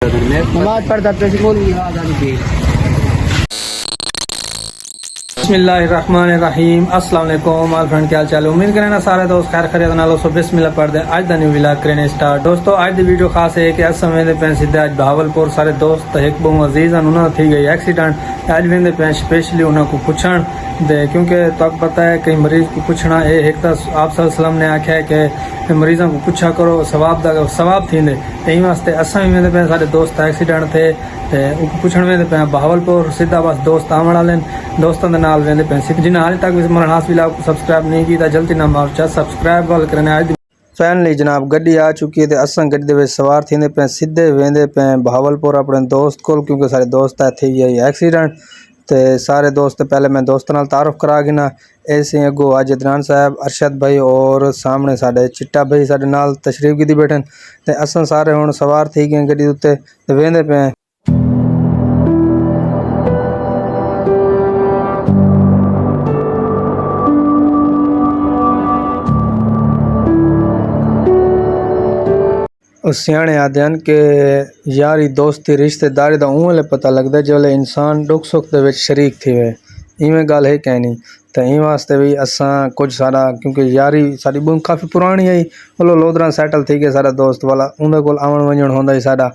नमाज पढ़ता पे बोल बिस्मिल्लाहिर्रहमानिर्रहीम अस्सलाम वालेकुम ऑल फ्रेंड, क्या हाल चाल है। उम्मीद करें ना सारे दोस्त खैर खैरियत नाल सो बिस्मिल्लाह पढ़ते आज दा न्यू व्लॉग करें स्टार्ट। दोस्तों आज दी वीडियो खास है कि अस वेंदे पे सीधे आज बहावलपुर सारे दोस्त एक बहु अजीज हैं उन्होंने थी गई एक्सीडेंट आज वेंदे पे स्पेशली उन्होंने को पुछण दे क्योंकि तक पता है कई मरीज को पुछना ये एक तो आप सल्लम ने आख्या है कि मरीजों को पुछा करो सवाब थींदे इन वास्ते असां भी वेंदे पे सारे दोस्त एक्सीडेंट थे पुछण वेंदे पे बहावलपुर सीधा बस दोस्त आवन वाले दोस्तों के नाल वेंदे पे जिन्हें हाल तक भी मरनास व्लॉग को सब्सक्राइब नहीं किया जल्दी ना मार्चा सब्सक्राइब वाल करने आज फैनली जनाब गड्डी आ चुकी है तो असां गड्डी दे सवार थींदे पे सीधे वेंदे पे बहावलपुर अपने दोस्त को क्योंकि सारे दोस्त थी गई एक्सीडेंट तो सारे दोस्त पहले मैं दोस्तों नाल तारुफ करा गिना ऐसे अगो आज अदनान साहब अरशद भाई और सामने साढ़े चिट्टा भाई साढ़े नाल तशरीफ की बैठन तो असां सारे हुण सवार थी गए गड्डी उत्ते तो वेंदे पे सियाने आदे हैं कि यारी दोस्ती रिश्तेदारी का उवें पता लगता जो इंसान दुख सुख के शरीक थी वे इवें गल है कहनी तो इन वास्ते भी असां कुछ सारा क्योंकि यारी साड़ी काफ़ी पुरानी है वो लोधरा सैटल थी गए सारा दोस्त वाला उन्हें को आवन वजन होंदा ही साड़ा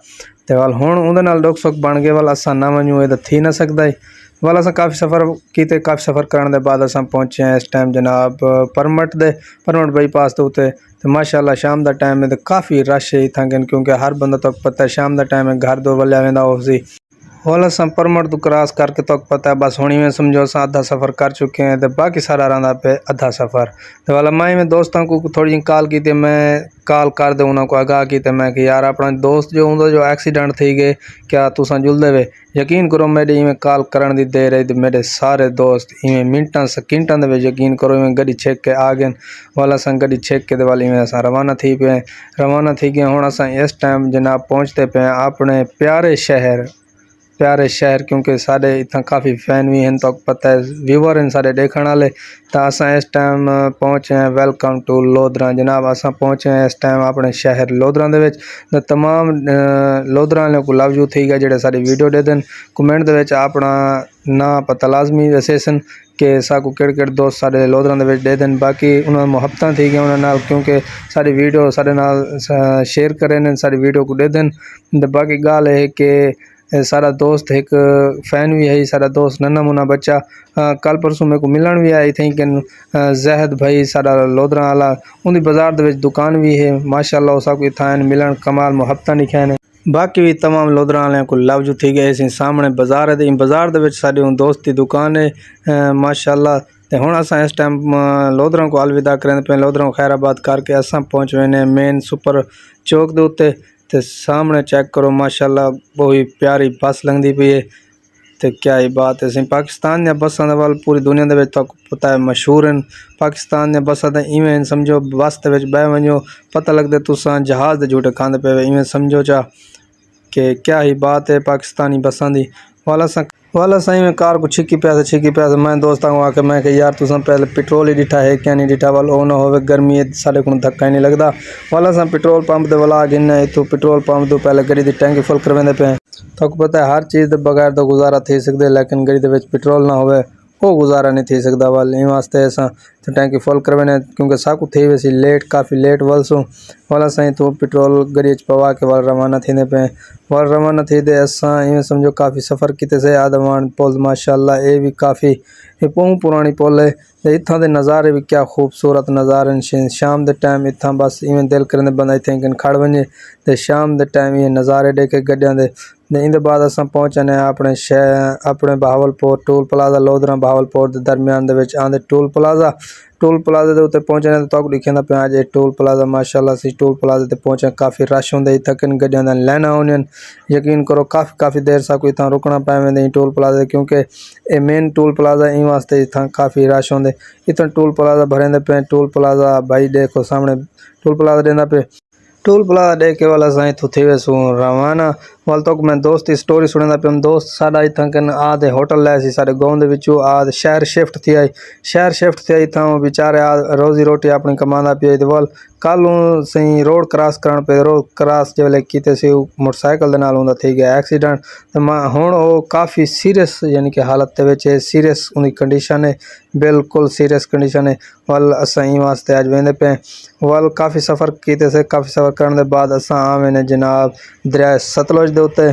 तो वाल हुण उहदे नाल दुख सुख बन गए वाल असां ना वजूं ये तो थी ना सकता ही वाल असां काफ़ी सफ़र किए काफ़ी सफ़र करने के बाद असां पहुँचे हैं इस टाइम जनाब परमट बाईपास के उत्ते तो माशाल्लाह शाम का टाइम है तो काफ़ी रश है इतना क्योंकि हर बंदा तक पता है शाम का टाइम है घर दो वलिया वेंदा होसी वाल असां परमट तो क्रॉस करके तक पता है बस हुणी में समझो असां अद्धा सफ़र कर चुके हैं तो बाकी सारा रहा पे अद्धा सफ़र तो वाला माई में दोस्तों को थोड़ी कॉल की तो मैं कॉल कर दे उन्होंने को आगाह की तो मैं कि यार अपना दोस्त जो होंगे जो एक्सीडेंट थी गए क्या तुसां जुलदे वे यकीन करो मेरी इवें कॉल करन दी देर है तो मेरे सारे दोस्त इवें मिनटां सकिंटां दे विच यकीन करो इवें गड्डी छेक के आ गए वाला असां गड्डी छेक के वाल इवें असां रवाना थी गए हुण असां इस टाइम जनाब पहुँचते पे अपने प्यारे शहर क्योंकि साढ़े इतना काफ़ी फैन भी हैं तो पता है व्यूवर हैं सारे देखने वाले तो असां इस टाइम पहुँचे हैं वेलकम टू लोधरा जनाब असां पहुँचे हैं इस टाइम अपने शहर लोधरा दे विच तो तमाम लोधरा वालों को लव यू थी गया जेडे सारी वीडियो दे देन कमेंट दे विच अपना ना पता लाजमी दसेसन कि साकू केड़ दोस्त सारे लोधरा दे विच दे देन बाकी उन्होंने मुहब्बतां थी गई उन्होंने नाल क्योंकि सारी वीडियो सारे नाल शेयर करें सारी वीडियो को दे देन तो बाकी गल है कि सारा दोस्त एक फैन भी है सारा दोस्त नन्ना मुन्ना बच्चा कल परसों मेरे को मिलन भी आई थी कि जहद भाई सारा लोधरा वाला उनकी बाजार दे विच दुकान भी है माशाल्लाह उस इतना मिलन कमाल मुहब्बतां लिखा ने बाकी भी तमाम लोधरा वाले को लव जो थी गए इसी सामने बाजार है बाजार दे विच साडी दोस्त की दुकान है माशाल्लाह तो हुण असां इस टाइम लोधरा को अलविदा करें पे लोधरा को खैराबाद करके असां पहुँच वेने मेन सुपर चौक के उत्ते तो सामने चेक करो माशाल्लाह बहुत प्यारी बस लंघदी पई है तो क्या ही बात है सी पाकिस्तान दी बसां दा वाल पूरी दुनिया दे विच तक पता है मशहूर हैं पाकिस्तान दी बसां तो इवें समझो बस दे विच बह वञो पता लगदे तुसां जहाज़ दे झूटे खांदे पे इवें समझो चा कि क्या ही बात है पाकिस्तानी बसां दी वाला सही में कार को छिकी प्यास मैं दोस्तों को आके मैं कि यार तुसां पहले पेट्रोल ही डिठा है क्या नहीं डिठा वाल ओ ना होवे गर्मी है सारे को धक्का ही नहीं लगता वाला सा पेट्रोल पंप दे वाला गिनना है तो पेट्रोल पंप तो पहले गड्डी दी टैंकी फुल करवांदे पे तो पता है हर चीज़ दे बगैर तो गुजारा थी सकदे लेकिन गड्डी दे विच पेट्रोल ना होवे वो गुजारा नहीं थी सकता वाल इन वास्ते असां तो टैंकी फुल करवाने क्योंकि साकू थी वैसी लेट काफ़ी लेट वलसूं वाला साईं तो पेट्रोल गड्डी पवा के वाल रवाना थींदे पे वाल रवाना थी दे असां इवें समझो काफ़ी सफ़र किते से आदमान पुल माशाल्लाह ये भी काफ़ी बहुत पुरानी पुल है इत्थां दे नज़ारे भी क्या खूबसूरत नज़ारे शाम के टाइम इत्थां बस इवें दिल करें बंदा इत्थें खड़ वञे तो शाम के टाइम ये नज़ारे देखे गड्डियां दे इंदे बाद असां पहुँचने अपने शहर अपने बहावलपुर टूल प्लाजा लोधरा बहावलपुर के दरम्यान दे विच आंदे टूल प्लाजा के उत्ते पहुँचने तो तक लिखा पे अज टूल प्लाजा माशाल्लाह असीं टूल प्लाजा ते पहुँचे काफ़ी रश होंदे इत्थें गड्डियां दा लाइनां होंदियां यकीन करो काफ़ी देर साकू इत्थां रुकना पै वेंदे टूल प्लाजा क्योंकि ये मेन टूल प्लाजा इन वास्ते इत्थां काफ़ी रश होंदे इत्थां टूल प्लाजा भरेंदे पे टूल प्लाजा भाई देखो सामने टूल प्लाजा देंदा पे टूल प्लाजा दे के वाला साईं इत्थों थी वेसूं रवाना वाल तो मैं दोस्त की स्टोरी सुनता पे दोस्त साडा इतना कन आधे होटल लै सी सारे गाँव दे विचों आध शहर शिफ्ट थी आई इतना बेचारे आ रोजी रोटी अपनी कमांदा पिया ते वाल कल सही रोड क्रॉस करन पे रोड क्रॉस जो कीते सी मोटरसाइकिल दे नाल हुंदा थी गया एक्सीडेंट तो हुण वो काफ़ी सीरियस यानी कि हालत दे विच सीरियस उनकी कंडीशन है बिल्कुल सीरियस कंडीशन है वाल असां ई वास्ते अज वेंदे पे वाल काफ़ी सफ़र कीते से काफ़ी सफ़र करने के बाद असां आ वेने जनाब दरिया सतलुज दे उत्ते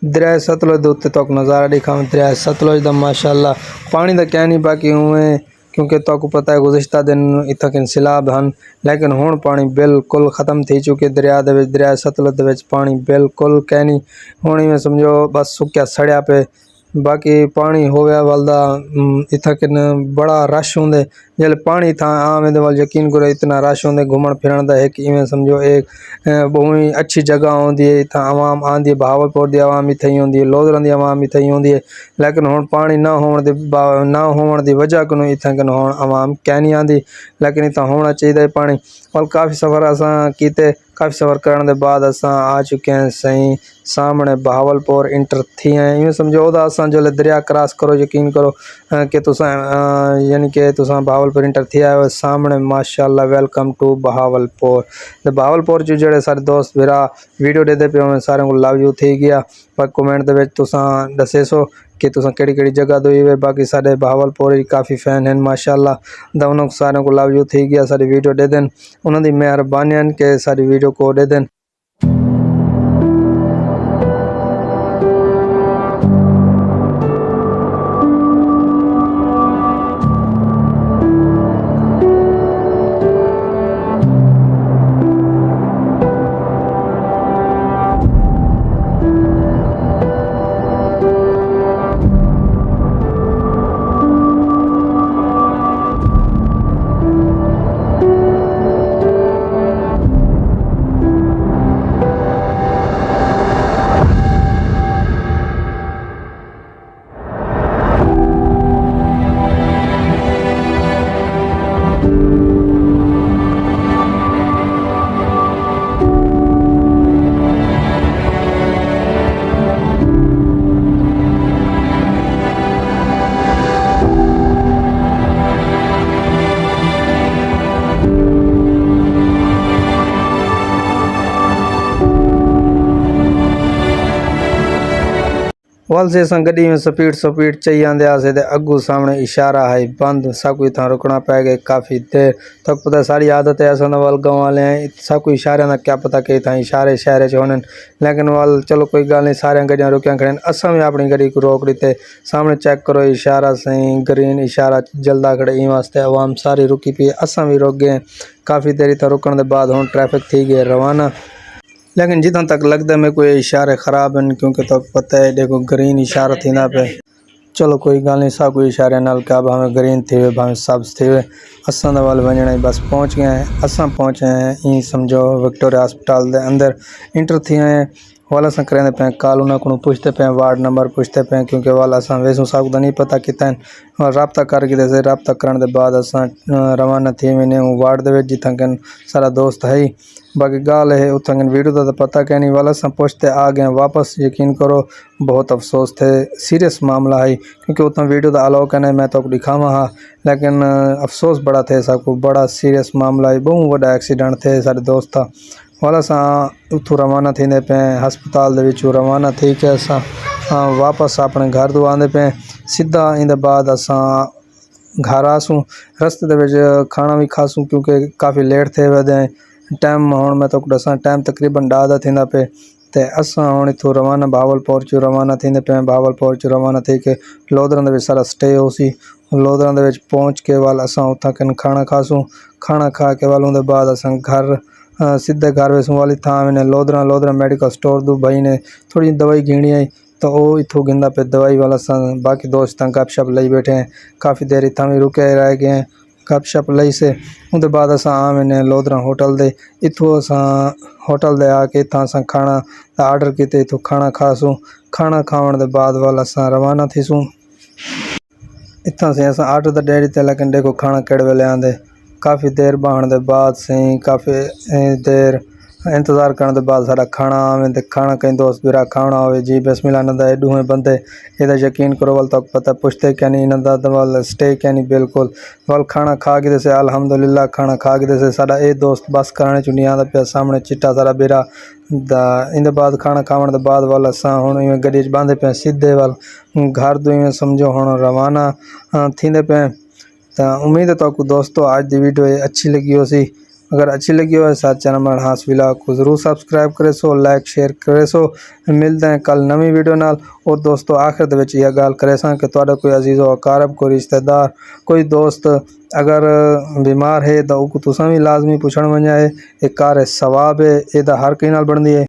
दरिया सतलुज के उत्ते तक नज़ारा दिखाऊं दरिया सतलुज का माशाअल्लाह पानी का क्या नहीं बाकी उवें क्योंकि तो पता है गुज़िश्ता दिन इतना कि सैलाब हैं लेकिन हुण पानी बिल्कुल ख़त्म थी चुके दरिया सतलुज दे पानी बिल्कुल कह नहीं हुण इवें समझो बस सुक्या सड़िया पे बाकी पानी हो गया वालदा इतना कि बड़ा रश होंगे जल्द पानी था आम वाल यकीन करो इतना रश होंगे घूमन फिरन का एक इवें समझो एक बहुत ही अच्छी जगह आँदी है इतना आवाम आँदी है बहावलपुर की आवाम इतना ही आँदी है लोधरन की आवाम इतना ही आँदी है लेकिन हुण पानी ना होने की वजह को इतना कि हुण आवाम क्या नहीं आँदी लेकिन इतना होना चाहिए पानी और काफ़ी सफ़र असां कीते काफ़ी सफ़र करने के बाद असां आ चुके हैं सही सामने बहावलपुर इंटर थी हैं इवें समझो असां जो दरिया क्रॉस करो यकीन करो कि तुसां यानी कि तुसां बहावलपुर इंटर थी आए हो सामने माशाअल्लाह वेलकम टू बहावलपुर ते बहावलपुर जो जेड़े सारे दोस्त मेरा वीडियो देते पे उन्हें सारे को लव यू थी गया पर कमेंट दे विच तुसां दसे सो कि तुसां केड़ी जगह तो ये बाकी सारे बहावलपुर काफ़ी फैन हैं माशाअल्लाह दोनों सारे को लव यू थी गया सारी वीडियो दे देन उन्होंने मेहरबानी के सारी वीडियो को दे देन। वाल से असां गड्डी में स्पीड चई आंदे आसे ते अगू सामने इशारा है बंद सब कोई इतना रुकना पै गए काफ़ी देर तक पता सारी आदत है असां वाल गाँव वाले हैं सब कोई इशारे का क्या पता कि इतना इशारे शहर च होने लेकिन वाल चलो कोई गल नहीं सारे गड्डियां रुकियां खड़े असां भी अपनी गड्डी को रोक दी सामने चेक करो इशारा सही ग्रीन इशारा जल्दा खड़े इन वास्ते आवाम सारी रुकी पी असां भी रुक गए काफ़ी देर इतना रुकने के बाद हुण ट्रैफिक थी गए रवाना लेकिन जितना तक लगता मैं कोई इशारे ख़राब हैं क्योंकि तो पता है देखो ग्रीन इशारा थी ना पे चलो कोई गल नहीं सब कोई इशारे नाल क्या भावें ग्रीन थी वे भावें सब्ज थी वे असां दा वाल वजना बस पहुँच गए हैं असां पहुँचे हैं ई समझो विक्टोरिया हस्पताल दे अंदर इंटर थी हैं वाल असां करेंदे पे कॉल उन्होंने को पूछते पे वार्ड नंबर पूछते पे क्योंकि वाल असां वैसों साहब का नहीं पता कितना रबता कर गए थे रबता करने के बाद असां रवाना थी मैंने वार्ड दे विच जिथां कन सारा दोस्त है ही बाकी गाल है उतना वीडियो का तो पता क्या नहीं वाला सब पूछते आ गए वापस यकीन करो बहुत अफसोस थे सीरियस मामला है क्योंकि उतना वीडियो का अलाउ करने मैं तो दिखावा हाँ लेकिन अफसोस बड़ा थे सबको बड़ा सीरियस मामला है बहुत बड़ा एक्सीडेंट थे सारे दोस्त था वाला सा उतों रवाना थी पे हस्पताल रवाना थी के असा वापस अपने घर तो आते पे सीधा इन बाद असा घर आसूँ रस्ते खाना भी खासूँ क्योंकि काफ़ी लेट थे वे टाइम हुण मैं तो दसा टाइम तकरीबन 10 थींदा पे ते असां हुण इथों रवाना बहावलपुर चो रवाना थींदे पे बहावलपुर चो रवाना थी के लोधरन दे विच सारा स्टे होसी लोधरन दे विच पहुँच के वाल असां उतां कन खाना खासूँ खाना खा के वाल उहदे बाद असां घर सीधे घर वेसूँ वाली थां मैंने लोधरा मेडिकल स्टोर दो भाई ने थोड़ी दवाई घिनी आई तो वो इथों गिंदा पे दवाई वाला बाकी दोस्त गपशप लई बैठे हैं काफ़ी देर इतना भी रुके रह गए हैं गपशप लई से उनके बाद असां आ मैंने लोधरा होटल दे इथों असां होटल दे आके इतना असां खाना आर्डर किते इथों खाना खासूँ खाना खावन के बाद वाल असां रवाना थीसूँ इतना से असां आर्डर तो दे दिते लेकिन देखो खाना केड़े वेले आंदे काफ़ी देर बहन के बाद से काफ़ी देर इंतज़ार करने के बाद सारा खाना आवे तो खाना कहीं दोस्त बिरा खाना हो जी बिस्मिल्लाह नंदा एडू है बंदे ये यकीन करो वाल तक पता पुछते क्या नहीं नंदा वाल स्टे क्या नहीं बिल्कुल वाल खाना खा के जैसे अल्हम्दुलिल्लाह खाना खा के जैसे सारा ये दोस्त बस कराने चुनी आंदा पे सामने चिट्टा सारा बिरा इन बाद खाना खाने के बाद वाल असा हुण इवें गड्डी च बांधे पे सीधे वाल घर दो इवें समझो हुण रवाना थींदे पे। तो उम्मीद है तो दोस्तों आज की वीडियो अच्छी लगी हो सी अगर अच्छी लगी हो साथ चैनल में हास व्लॉग को ज़रूर सब्सक्राइब करे सो लाइक शेयर करे सो मिलते हैं कल नवी वीडियो नाल। और दोस्तों आखिर दे विच यह गल करे सा कि तुहाडा कोई अजीज़ व अकारब कोई रिश्तेदार कोई दोस्त अगर बीमार है तो तुसां भी लाजमी पुछण वञा है ये कार सवाब है ये हर कहीं नाल बनदी है।